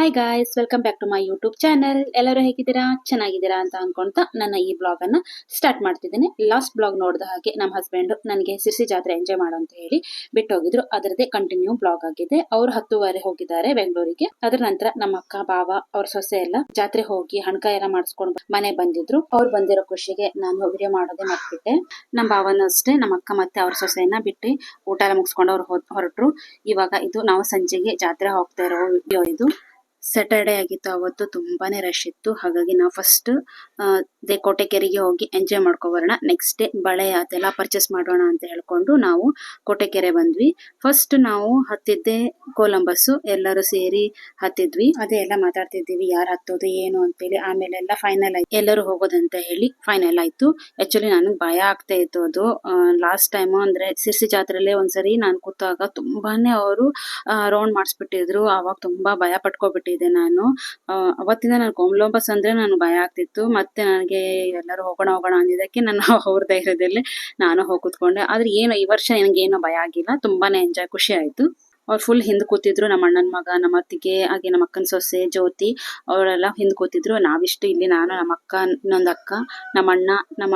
Hi guys, welcome back to my YouTube channel. ಎಲ್ಲರೂ ಹೇಗಿದ್ದೀರಾ? ಚೆನ್ನಾಗಿದ್ದೀರಾ ಅಂತ ಅನ್ಕೊಂತ ನನ್ನ ಈ ಬ್ಲಾಗ್ ಅನ್ನ ಸ್ಟಾರ್ಟ್ ಮಾಡ್ತಿದ್ದೀನಿ. ಲಾಸ್ಟ್ ಬ್ಲಾಗ್ ನೋಡಿದ ಹಾಗೆ ನಮ್ಮ ಹಸ್ಬೆಂಡ್ ನನಗೆ ಸಿರ್ಸಿ ಜಾತ್ರೆ ಎಂಜಾಯ್ ಮಾಡು ಅಂತ ಹೇಳಿ ಬಿಟ್ಟು ಹೋಗಿದ್ರು. ಅದರದೇ ಕಂಟಿನ್ಯೂ ಬ್ಲಾಗ್ ಆಗಿದೆ. ಅವ್ರು 10:30 ಹೋಗಿದ್ದಾರೆ ಬೆಂಗಳೂರಿಗೆ. ಅದರ ನಂತರ ನಮ್ಮ ಅಕ್ಕ, ಬಾವ, ಅವ್ರ ಸೊಸೆ ಎಲ್ಲ ಜಾತ್ರೆ ಹೋಗಿ ಹಣ್ಕಾಯಿ ಎಲ್ಲ ಮಾಡಿಸ್ಕೊಂಡು ಮನೆ ಬಂದಿದ್ರು. ಅವ್ರು ಬಂದಿರೋ ಖುಷಿಗೆ ನಾನು ವಿಡಿಯೋ ಮಾಡೋದೇ ಮರ್ತ್ಬಿಟ್ಟೆ. ನಮ್ಮ ಬಾವನ ಅಷ್ಟೇ ನಮ್ಮ ಅಕ್ಕ ಮತ್ತೆ ಅವ್ರ ಸೊಸೆಯನ್ನ ಬಿಟ್ಟು ಊಟ ಎಲ್ಲ ಮುಗಿಸ್ಕೊಂಡು ಅವ್ರು ಹೊರಟ್ರು. ಇವಾಗ ಇದು ನಾವು ಸಂಜೆಗೆ ಜಾತ್ರೆ ಹೋಗ್ತಾ ಇರೋ ವಿಡಿಯೋ. ಇದು ಸ್ಯಾಟರ್ಡೆ ಆಗಿತ್ತು. ಅವತ್ತು ತುಂಬಾನೇ ರಶ್ ಇತ್ತು. ಹಾಗಾಗಿ ನಾವು ಫಸ್ಟ್ ಕೋಟೆಕೆರೆಗೆ ಹೋಗಿ ಎಂಜಾಯ್ ಮಾಡ್ಕೊ ಬರೋಣ, ನೆಕ್ಸ್ಟ್ ಡೇ ಬಳೆ ಅದೆಲ್ಲ ಪರ್ಚೇಸ್ ಮಾಡೋಣ ಅಂತ ಹೇಳ್ಕೊಂಡು ನಾವು ಕೋಟೆಕೆರೆ ಬಂದ್ವಿ. ಫಸ್ಟ್ ನಾವು ಹತ್ತಿದ್ದೆ ಕೊಲಂಬಸ್. ಎಲ್ಲರೂ ಸೇರಿ ಹತ್ತಿದ್ವಿ. ಅದೇ ಎಲ್ಲ ಮಾತಾಡ್ತಿದ್ದೀವಿ, ಯಾರು ಹತ್ತೋದು ಏನು ಅಂತೇಳಿ. ಆಮೇಲೆ ಎಲ್ಲ ಫೈನಲ್ ಆಯ್ತು, ಎಲ್ಲರೂ ಹೋಗೋದಂತ ಹೇಳಿ ಫೈನಲ್ ಆಯ್ತು. ಆಕ್ಚುಲಿ ನನಗೆ ಭಯ ಆಗ್ತಾ ಇತ್ತು. ಅದು ಲಾಸ್ಟ್ ಟೈಮ್ ಅಂದ್ರೆ ಸಿರ್ಸಿ ಜಾತ್ರೆಲ್ಲೇ ಒಂದ್ಸರಿ ನಾನು ಕೂತಾಗ ತುಂಬಾನೇ ಅವರು ರೌಂಡ್ ಮಾಡಿಸ್ಬಿಟ್ಟಿದ್ರು. ಅವಾಗ ತುಂಬಾ ಭಯ ಪಟ್ಕೊಬಿಟ್ಟಿದ್ದೆ ನಾನು. ಅವತ್ತಿಂದ ನಾನು ಕೊಲಂಬಸ್ ಅಂದ್ರೆ ನನಗೆ ಭಯ ಆಗ್ತಿತ್ತು. ಮತ್ತೆ ನನಗೆ ಎಲ್ಲರೂ ಹೋಗೋಣ ಅಂದಿದ್ದಕ್ಕೆ ನಾನು ಅವ್ರ ಧೈರ್ಯದಲ್ಲೇ ನಾನು ಹೋಗಿ ಕೂತ್ಕೊಂಡೆ. ಆದ್ರೆ ಏನು ಈ ವರ್ಷ ನನಗೆ ಏನೋ ಭಯ ಆಗಿಲ್ಲ, ತುಂಬಾನೇ ಎಂಜಾಯ್, ಖುಷಿ ಆಯ್ತು. ಅವ್ರು ಫುಲ್ ಹಿಂದ್ ಕೂತಿದ್ರು. ನಮ್ಮ ಅಣ್ಣನ ಮಗ, ನಮ್ಮ ಅತ್ತಿಗೆ, ಹಾಗೆ ನಮ್ಮ ಅಕ್ಕನ ಸೊಸೆ ಜ್ಯೋತಿ, ಅವರೆಲ್ಲ ಹಿಂದ್ ಕೂತಿದ್ರು. ನಾವಿಷ್ಟು ಇಲ್ಲಿ ನಾನು, ನಮ್ಮ ಅಕ್ಕ, ಇನ್ನೊಂದು ಅಕ್ಕ, ನಮ್ಮ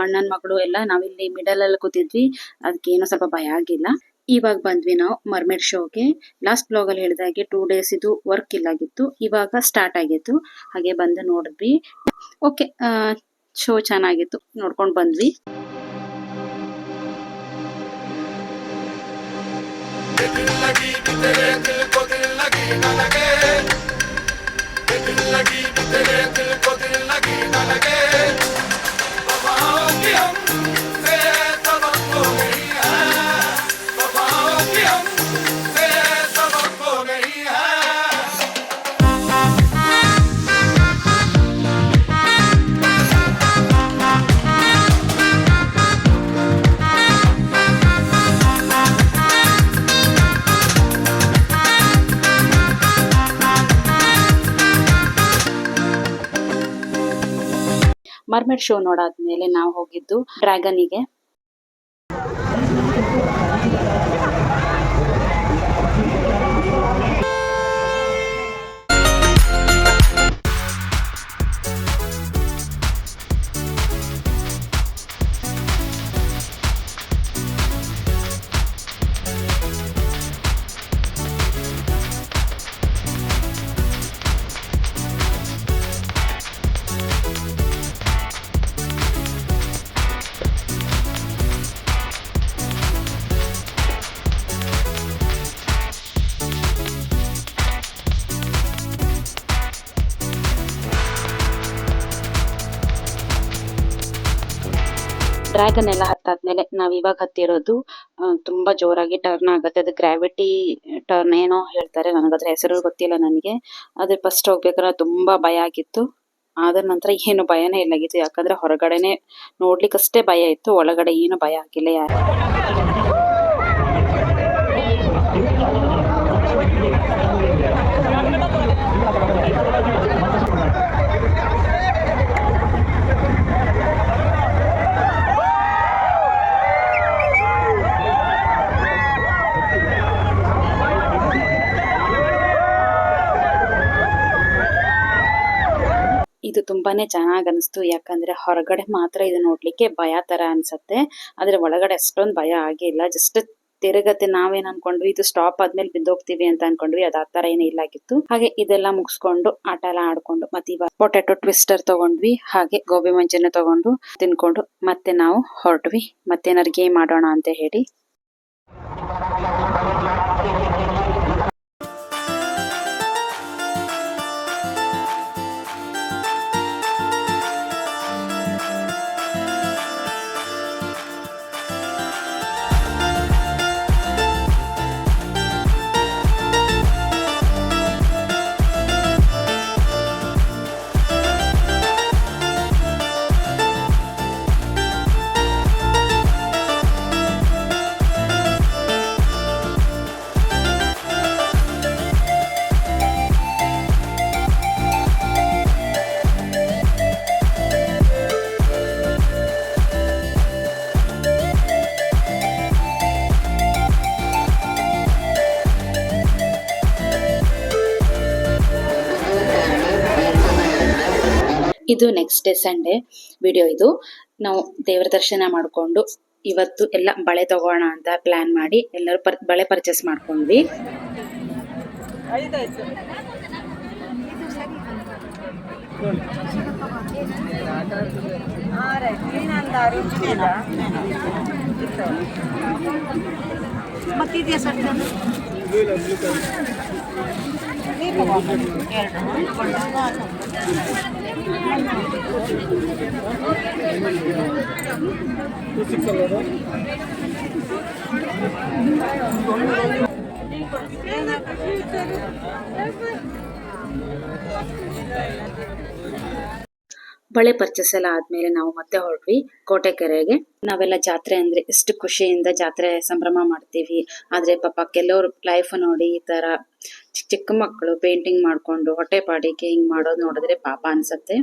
ಅಣ್ಣನ ಮಗಳು ಎಲ್ಲ ನಾವಿಲ್ಲಿ ಮಿಡಲ್ ಅಲ್ಲಿ ಕೂತಿದ್ವಿ. ಅದಕ್ಕೇನೋ ಸ್ವಲ್ಪ ಭಯ ಆಗಿಲ್ಲ. ಇವಾಗ ಬಂದ್ವಿ ನಾವು ಮರ್ಮೇಡ್ ಶೋಗೆ. ಲಾಸ್ಟ್ ಬ್ಲಾಗ್ ಅಲ್ಲಿ ಹೇಳಿದಾಗೆ 2 days ಇದು ವರ್ಕ್ ಇಲ್ಲಾಗಿತ್ತು, ಇವಾಗ ಸ್ಟಾರ್ಟ್ ಆಗಿತ್ತು. ಹಾಗೆ ಬಂದು ನೋಡಿದ್ವಿ. ಓಕೆ, ಶೋ ಚೆನ್ನಾಗಿತ್ತು, ನೋಡ್ಕೊಂಡು ಬಂದ್ವಿ. ಮರ್ಮೇಡ್ ಶೋ ನೋಡಾದ್ಮೇಲೆ ನಾವು ಹೋಗಿದ್ದು ಡ್ರ್ಯಾಗನಿಗೆ. ಡ್ರ್ಯಾಗನ್ ಎಲ್ಲ ಹತ್ತಾದ್ಮೇಲೆ ನಾವ್ ಇವಾಗ ಹತ್ತಿರೋದು ತುಂಬಾ ಜೋರಾಗಿ ಟರ್ನ್ ಆಗುತ್ತೆ. ಅದು ಗ್ರಾವಿಟಿ ಟರ್ನ್ ಏನೋ ಹೇಳ್ತಾರೆ, ನನಗದ್ರ ಹೆಸರು ಗೊತ್ತಿಲ್ಲ ನನಗೆ. ಅದ್ರ ಫಸ್ಟ್ ಹೋಗ್ಬೇಕಾದ್ರೆ ತುಂಬಾ ಭಯ ಆಗಿತ್ತು. ಆದ್ರ ನಂತರ ಏನು ಭಯನೇ ಇಲ್ಲಾಗಿತ್ತು, ಯಾಕಂದ್ರೆ ಹೊರಗಡೆನೆ ನೋಡ್ಲಿಕ್ಕಷ್ಟೇ ಭಯ ಇತ್ತು, ಒಳಗಡೆ ಏನು ಭಯ ಆಗಿಲ್ಲ ಯಾರು. ಇದು ತುಂಬಾನೇ ಚೆನ್ನಾಗ್ ಅನಿಸ್ತು, ಯಾಕಂದ್ರೆ ಹೊರಗಡೆ ಮಾತ್ರ ಇದು ನೋಡ್ಲಿಕ್ಕೆ ಭಯ ತರ ಅನ್ಸತ್ತೆ, ಆದ್ರೆ ಒಳಗಡೆ ಅಷ್ಟೊಂದು ಭಯ ಆಗಿಲ್ಲ. ಜಸ್ಟ್ ತಿರುಗತ್ತೆ. ನಾವೇನ್ ಅನ್ಕೊಂಡ್ವಿ, ಇದು ಸ್ಟಾಪ್ ಆದ್ಮೇಲೆ ಬಿದ್ದೋಗ್ತೀವಿ ಅಂತ ಅನ್ಕೊಂಡ್ವಿ, ಅದ್ ಆತರ ಏನು ಇಲ್ಲಾಗಿತ್ತು. ಹಾಗೆ ಇದೆಲ್ಲ ಮುಗಿಸ್ಕೊಂಡು ಆಟ ಎಲ್ಲ ಆಡ್ಕೊಂಡು ಮತ್ತೆ ಇವಾಗ ಪೊಟ್ಯಾಟೊ ಟ್ವಿಸ್ಟರ್ ತಗೊಂಡ್ವಿ, ಹಾಗೆ ಗೋಬಿ ಮಂಚೂರಿಯನ್ ತಗೊಂಡು ತಿನ್ಕೊಂಡು ಮತ್ತೆ ನಾವು ಹೊರಟ್ವಿ. ಮತ್ತೇನಾದ್ರು ಗೇಮ್ ಆಡೋಣ ಅಂತ ಹೇಳಿ. ಇದು ನೆಕ್ಸ್ಟ್ ಡೇ ಸಂಡೇ ವಿಡಿಯೋ. ಇದು ನಾವು ದೇವರ ದರ್ಶನ ಮಾಡಿಕೊಂಡು ಇವತ್ತು ಎಲ್ಲ ಬಳೆ ತಗೋಣ ಅಂತ ಪ್ಲಾನ್ ಮಾಡಿ ಎಲ್ಲರೂ ಬಳೆ ಪರ್ಚೇಸ್ ಮಾಡ್ಕೊಂಡ್ವಿ. ಬಳೆ ಪರ್ಚೇಸ್ ಎಲ್ಲ ಆದ್ಮೇಲೆ ನಾವು ಮತ್ತೆ ಹೊರಟ್ವಿ ಕೋಟೆಕೆರೆಗೆ. ನಾವೆಲ್ಲ ಜಾತ್ರೆ ಅಂದ್ರೆ ಎಷ್ಟು ಖುಷಿಯಿಂದ ಜಾತ್ರೆ ಸಂಭ್ರಮ ಮಾಡ್ತೀವಿ. ಆದ್ರೆ ಪಾಪ ಕೆಲವ್ರು ಲೈಫ್ ನೋಡಿ ಈ ತರ ಚಿಕ್ಕ ಮಕ್ಕಳು ಪೇಂಟಿಂಗ್ ಮಾಡ್ಕೊಂಡು ಹೊಟ್ಟೆ ಪಾಡಿಗೆ ಹಿಂಗ್ ಮಾಡೋದು ನೋಡಿದ್ರೆ ಪಾಪ ಅನ್ಸತ್ತೆ.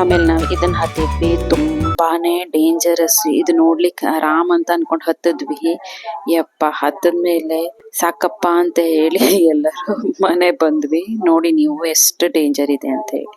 ಆಮೇಲೆ ನಾವು ಇದನ್ನ ಹತ್ತಿದ್ವಿ. ತುಂಬಾನೇ ಡೇಂಜರಸ್. ಇದು ನೋಡ್ಲಿಕ್ಕೆ ಆರಾಮ್ ಅಂತ ಅನ್ಕೊಂಡ್ ಹತ್ತಿದ್ವಿ. ಯಪ್ಪ ಹತ್ತದ್ಮೇಲೆ ಸಾಕಪ್ಪ ಅಂತ ಹೇಳಿ ಎಲ್ಲರೂ ಮನೆ ಬಂದ್ವಿ. ನೋಡಿ ನೀವು ಎಷ್ಟು ಡೇಂಜರ್ ಇದೆ ಅಂತ ಹೇಳಿ.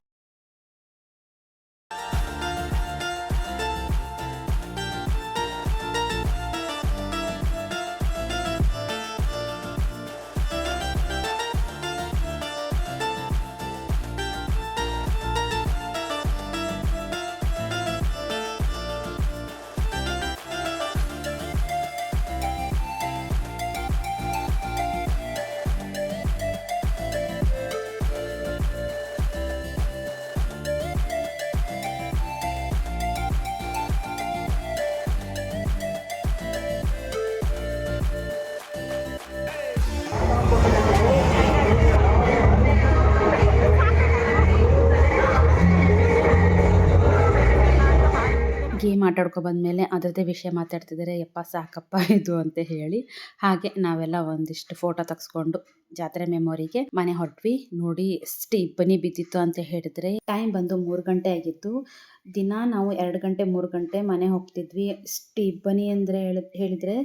ಗೇಮ್ ಆಟಾಡ್ಕೊ ಬಂದಮೇಲೆ ಅದರದ್ದೇ ವಿಷಯ ಮಾತಾಡ್ತಿದ್ದಾರೆ. ಯಪ್ಪ ಸಾಕಪ್ಪ ಇದು ಅಂತ ಹೇಳಿ. ಹಾಗೆ ನಾವೆಲ್ಲ ಒಂದಿಷ್ಟು ಫೋಟೋ ತೆಗೆಸ್ಕೊಂಡು ಜಾತ್ರೆ ಮೆಮೊರಿಗೆ ಮನೆ ಹೊರಟ್ವಿ. ನೋಡಿ ಎಷ್ಟು ಇಬ್ಬನಿ ಬಿದ್ದಿತ್ತು ಅಂತ ಹೇಳಿದ್ರೆ. ಟೈಮ್ ಬಂದು 3 ಗಂಟೆ ಆಗಿತ್ತು. ದಿನ ನಾವು 2 ಗಂಟೆ 3 ಗಂಟೆ ಮನೆ ಹೋಗ್ತಿದ್ವಿ. ಇಷ್ಟು ಇಬ್ಬನಿ ಅಂದರೆ ಹೇಳಿದ್ರೆ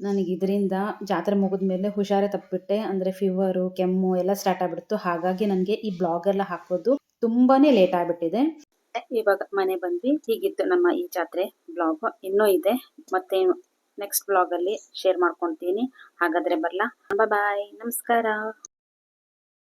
ನನಗೆ ಇದರಿಂದ ಜಾತ್ರೆ ಮುಗಿದ್ಮೇಲೆ ಹುಷಾರೇ ತಪ್ಪಿಬಿಟ್ಟೆ. ಅಂದರೆ ಫೀವರು ಕೆಮ್ಮು ಎಲ್ಲ ಸ್ಟಾರ್ಟ್ ಆಗಿಬಿಡ್ತು. ಹಾಗಾಗಿ ನನಗೆ ಈ ಬ್ಲಾಗ್ ಎಲ್ಲ ಹಾಕೋದು ತುಂಬಾನೇ ಲೇಟ್ ಆಗಿಬಿಟ್ಟಿದೆ. ಇವಾಗ ಮನೆ ಬಂದ್ವಿ. ಹೀಗಿತ್ತು ನಮ್ಮ ಈ ಜಾತ್ರೆ ಬ್ಲಾಗ್. ಇನ್ನೂ ಇದೆ, ಮತ್ತೆ ನೆಕ್ಸ್ಟ್ ಬ್ಲಾಗ್ ಅಲ್ಲಿ ಶೇರ್ ಮಾಡ್ಕೊಳ್ತೀನಿ. ಹಾಗಾದ್ರೆ ಬರ್ಲಾ, ಬಾಯ್, ನಮಸ್ಕಾರ.